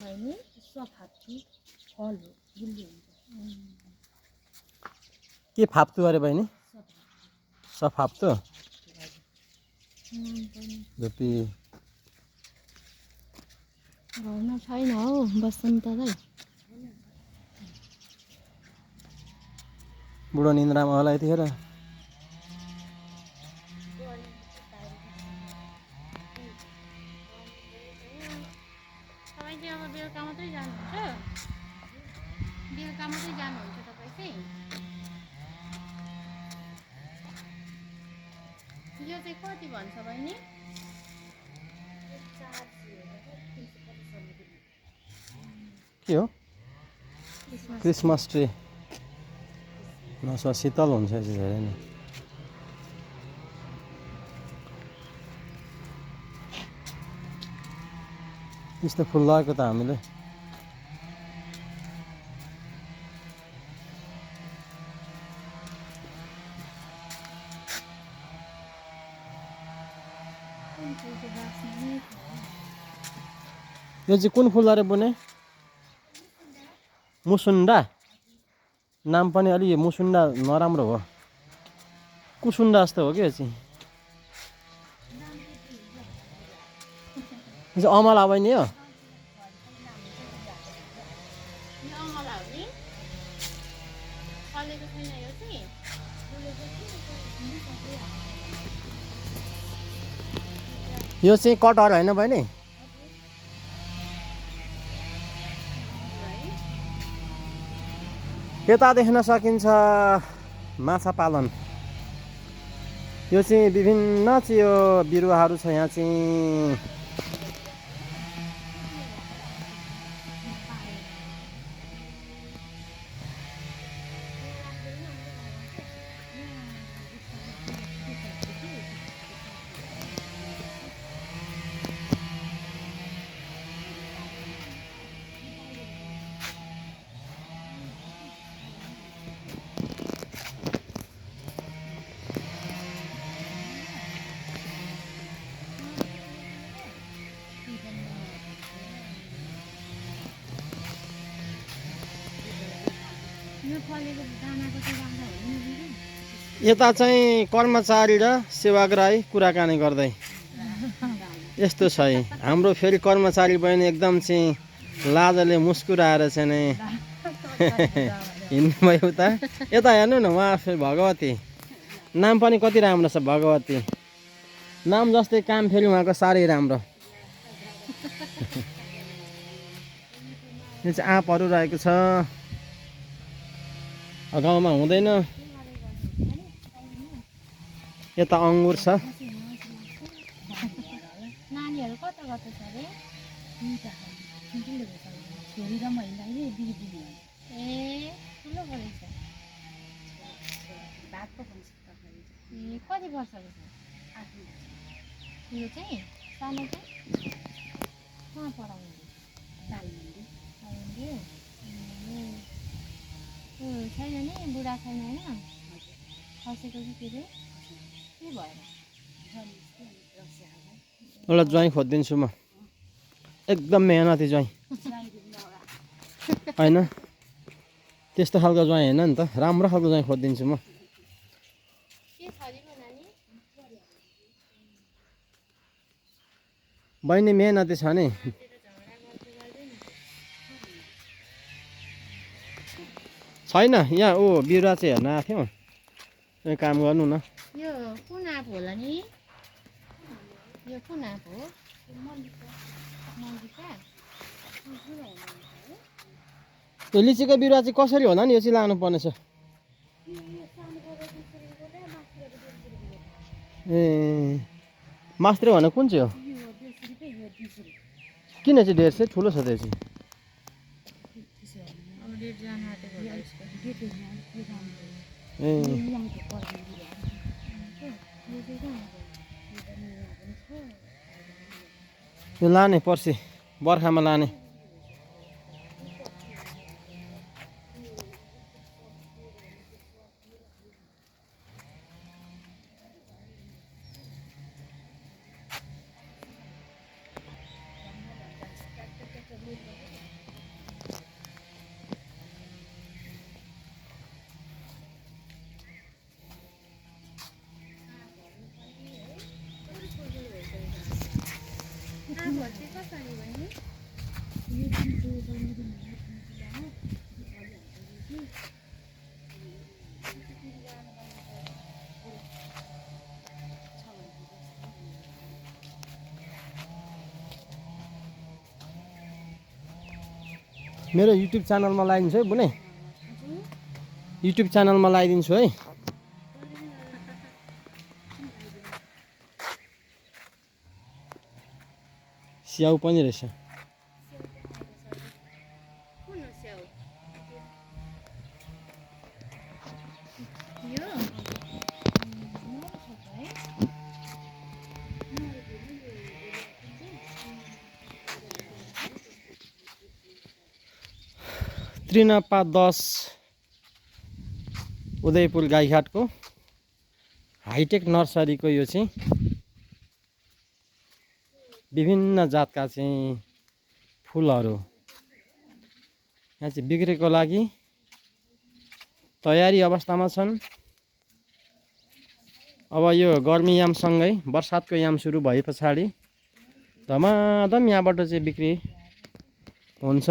होइन सफाप्छु फल हो गुलियो हुन्छ के फाप्तु अरे बहिनी सफाप्तु धुपी घरमा छैन हौ बसन्तलाई बुढो निन्द्रामा होला यतिखेर तपाईँ अब बेलुका मात्रै जानुहुन्छ बेलुका मात्रै जानुहुन्छ तपाईँ चाहिँ यो चाहिँ कति भन्छ बहिनी के हो क्रिसमस ट्री नसो शीतल हुन्छ यसो धेरै नै यस्तो फुल लगाएको त हामीले यो चाहिँ कुन फुल अरे बुने मुसुन्डा नाम पनि अलि मुसुन्डा नराम्रो हो कुसुन्डा जस्तो हो कि यो चाहिँ अमला बहिनी हो यो चाहिँ कटहर होइन बहिनी यता देख्न सकिन्छ माछा पालन यो चाहिँ विभिन्न चाहिँ यो बिरुवाहरू छ यहाँ चाहिँ यता चाहिँ कर्मचारी र सेवाग्राही कुराकानी गर्दै यस्तो छ हाम्रो फेरि कर्मचारी बहिनी एकदम चाहिँ लाजले मुस्कुराएर चाहिँ नै हिँड्नुभयो उता यता हेर्नु न उहाँ फेरि भगवती नाम पनि कति राम्रो छ भगवती नाम जस्तै काम फेरि उहाँको साह्रै राम्रो यो चाहिँ आँपहरू रहेको छ गाउँमा हुँदैन यता अङ्गुर छ नानीहरू कता कता छ रे छोरी र महिला ए ठुलो परेछ भातको ए कति वर्षको छ यो चाहिँ सानो चाहिँ कहाँ पढाउने छैन नि बुढा छैन होइन खसेको कि के रे के भएर एउटा ज्वाइँ खोजिदिन्छु म एकदम मेहनती ज्वाइँ होइन त्यस्तो खालको ज्वाइँ होइन नि त राम्रो खालको ज्वाइँ खोजिदिन्छु म बहिनी मेहनती छ नि छैन यहाँ ऊ बिरुवा चाहिँ हेर्न आएको थियौँ काम गर्नु न यो कुन आँप होला नि यो कुन आँप हो त्यो लिचीको बिरुवा चाहिँ कसरी होला नि यो चाहिँ लानुपर्ने छ ए मास्त्रे भने कुन चाहिँ हो किन चाहिँ 150 ठुलो छ त्यो चाहिँ ए यो लाने पर्सि बर्खामा लाने मेरो युट्युब च्यानलमा लगाइदिन्छु है बुने, युट्युब च्यानलमा लगाइदिन्छु है। स्याउ पनि रहेछ। कुन हो स्याउ? यो त्रिनपा 10 उदयपुर गाईघाटको हाइटेक नर्सरीको यो चाहिँ विभिन्न जातका चाहिँ फुलहरू यहाँ चाहिँ बिक्रीको लागि तयारी अवस्थामा छन्। अब यो गर्मी यामसँगै बर्सातको याम सुरु भए पछाडि धमाधम यहाँबाट चाहिँ बिक्री हुन्छ।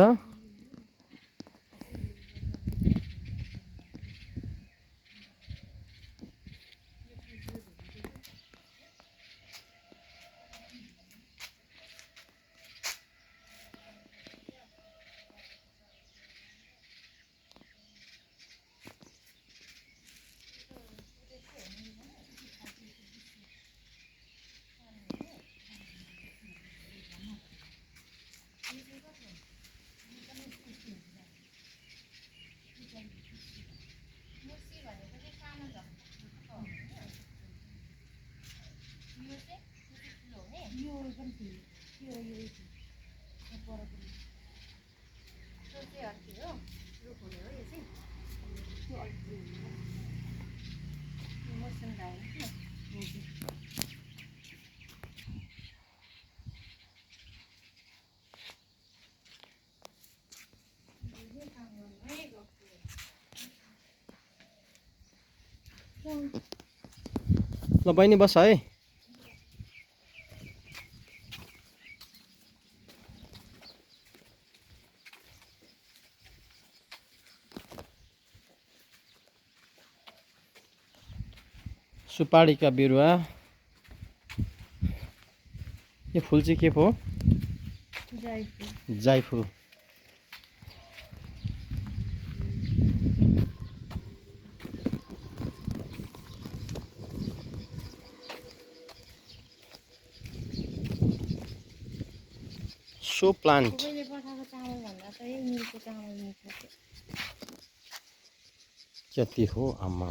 ल बहिनी बस है। सुपारीका बिरुवा, यो फुल चाहिँ के पो? जाइफल। सो प्लान्ट कति हो आम्मा?